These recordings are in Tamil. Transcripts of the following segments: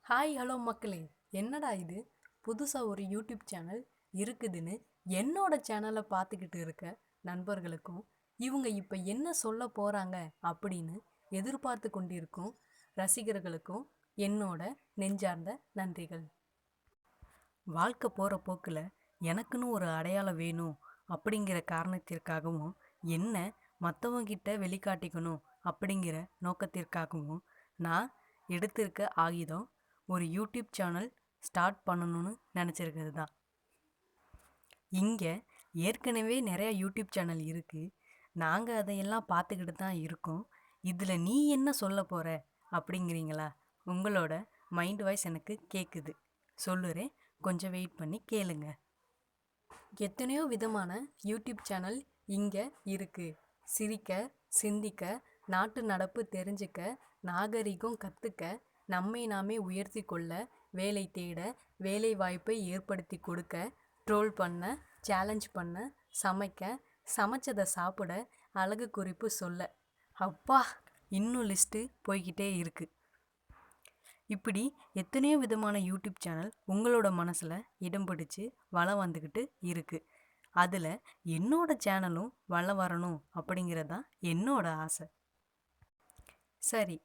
ஹாய் ஹலோ மக்களே, என்னடா இது புதுசாக ஒரு யூடியூப் சேனல் இருக்குதுன்னு என்னோட சேனலை பார்த்துக்கிட்டு இருக்க நண்பர்களுக்கும் இவங்க இப்போ என்ன சொல்ல போகிறாங்க அப்படின்னு எதிர்பார்த்து கொண்டிருக்கும் ரசிகர்களுக்கும் என்னோட நெஞ்சார்ந்த நன்றிகள். வாழ்க்கை போகிற போக்கில் எனக்குன்னு ஒரு அடையாளம் வேணும் அப்படிங்கிற காரணத்திற்காகவும் என்ன மற்றவங்கிட்ட வெளிக்காட்டிக்கணும் அப்படிங்கிற நோக்கத்திற்காகவும் நான் எடுத்திருக்க ஆயுதம் ஒரு யூடியூப் சேனல் ஸ்டார்ட் பண்ணணும்னு நினச்சிருக்கிறது தான். இங்கே ஏற்கனவே நிறையா யூடியூப் சேனல் இருக்குது. நாங்கள் அதையெல்லாம் பார்த்துக்கிட்டு தான் இருக்கோம். இதில் நீ என்ன சொல்ல போகிற அப்படிங்கிறீங்களா? உங்களோட மைண்ட் வாய்ஸ் எனக்கு கேட்குது. சொல்லுறேன், கொஞ்சம் வெயிட் பண்ணி கேளுங்க. எத்தனையோ விதமான யூடியூப் சேனல் இங்கே இருக்குது. சிரிக்க, சிந்திக்க, நாட்டு நடப்பு தெரிஞ்சுக்க, நாகரிகம் கற்றுக்க, நம்மை நாமே உயர்த்தி கொள்ள, வேலை தேட, வேலை வாய்ப்பை ஏற்படுத்தி கொடுக்க, ட்ரோல் பண்ண, சேலஞ்ச் பண்ண, சமைக்க, சமைச்சதை சாப்பிட, அழகு குறிப்பு சொல்ல, அப்பா இன்னும் லிஸ்ட்டு போய்கிட்டே இருக்குது. இப்படி எத்தனையோ விதமான யூடியூப் சேனல் உங்களோட மனசில் இடம் பிடிச்சி வளம் வந்துக்கிட்டு இருக்குது. அதில் என்னோட சேனலும் வளம் வரணும் அப்படிங்கிறது தான் என்னோட ஆசை. சரி,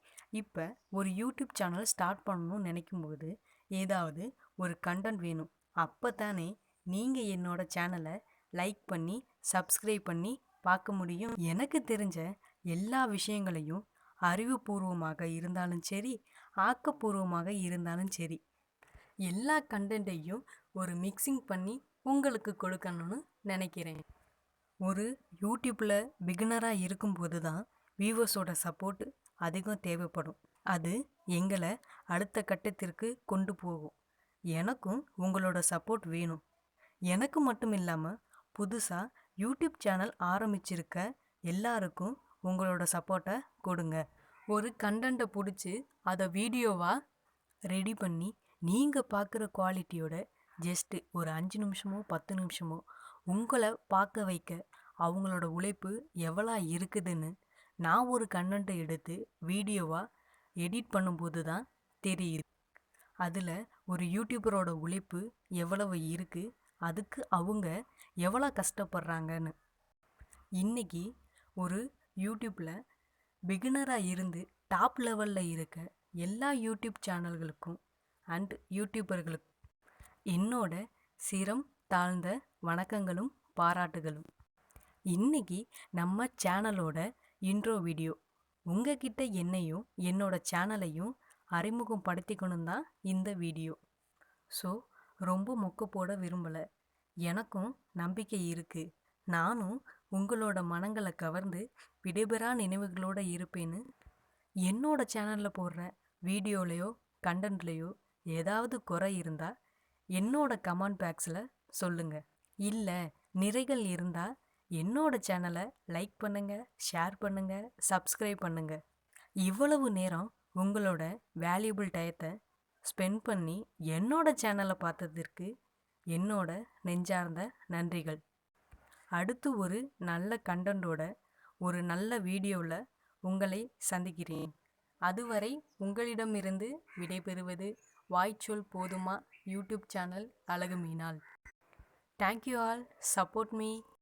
இப்போ ஒரு யூடியூப் சேனல் ஸ்டார்ட் பண்ணணும்னு நினைக்கும்போது ஏதாவது ஒரு கண்டென்ட் வேணும். அப்போ தானே நீங்கள் என்னோட சேனலை லைக் பண்ணி சப்ஸ்கிரைப் பண்ணி பார்க்க முடியும். எனக்கு தெரிஞ்ச எல்லா விஷயங்களையும் அறிவுபூர்வமாக இருந்தாலும் சரி, ஆக்கப்பூர்வமாக இருந்தாலும் சரி, எல்லா கண்டென்ட்டையும் ஒரு மிக்சிங் பண்ணி உங்களுக்கு கொடுக்கணும்னு நினைக்கிறேன். ஒரு யூடியூப்பில் பிகினராக இருக்கும்போது தான் வியூவர்ஸோட சப்போர்ட் அதிகம் தேவைப்படும். அது எங்களை அடுத்த கட்டத்திற்கு கொண்டு போகும். எனக்கும் உங்களோட சப்போர்ட் வேணும். எனக்கு மட்டும் இல்லாமல் புதுசாக யூடியூப் சேனல் ஆரம்பிச்சிருக்க எல்லாருக்கும் உங்களோட சப்போர்ட்டை கொடுங்க. ஒரு கண்டென்ட்டை பிடிச்சி அதை வீடியோவாக ரெடி பண்ணி நீங்கள் பார்க்குற குவாலிட்டியோட ஜஸ்ட்டு ஒரு 5 நிமிஷமோ 10 நிமிஷமோ உங்களை பார்க்க வைக்க அவங்களோட உழைப்பு எவ்வளோ இருக்குதுன்னு நான் ஒரு கண்டென்ட்டை எடுத்து வீடியோவாக எடிட் பண்ணும்போது தான் தெரியுது. அதில் ஒரு யூடியூபரோட உழைப்பு எவ்வளவு இருக்குது, அதுக்கு அவங்க எவ்வளோ கஷ்டப்படுறாங்கன்னு. இன்றைக்கி ஒரு யூடியூப்பில் பிகினராக இருந்து டாப் லெவலில் இருக்க எல்லா யூடியூப் சேனல்களுக்கும் அண்ட் யூடியூபர்களுக்கும் என்னோட சிரம் தாழ்ந்த வணக்கங்களும் பாராட்டுகளும். இன்றைக்கி நம்ம சேனலோட இன்ட்ரோ வீடியோ. உங்ககிட்ட என்னையும் என்னோட சேனலையும் அறிமுகம் படுத்திக்கணும் தான் இந்த வீடியோ. ஸோ ரொம்ப மொக்க போட விரும்பலை. எனக்கும் நம்பிக்கை இருக்குது. நானும் உங்களோட மனங்களை கவர்ந்து விடைபெறா நினைவுகளோடு இருப்பேன்னு. என்னோட சேனலில் போடுற வீடியோலையோ கண்டென்ட்லேயோ ஏதாவது குறை இருந்தால் என்னோட கமெண்ட் பாக்ஸில் சொல்லுங்கள். இல்லை நிறைகள் இருந்தால் என்னோட சேனலை லைக் பண்ணுங்கள், ஷேர் பண்ணுங்கள், சப்ஸ்கிரைப் பண்ணுங்கள். இவ்வளவு நேரம் உங்களோட வேல்யூபிள் டயத்தை ஸ்பெண்ட் பண்ணி என்னோட சேனலை பார்த்ததற்கு என்னோட நெஞ்சார்ந்த நன்றிகள். அடுத்து ஒரு நல்ல கண்டென்ட்டோட ஒரு நல்ல வீடியோவில் உங்களை சந்திக்கிறேன். அதுவரை உங்களிடமிருந்து விடைபெறுவது வாய்ச்சொல் போதுமா YouTube channel Azhagu Meenal. Thank you all, support me.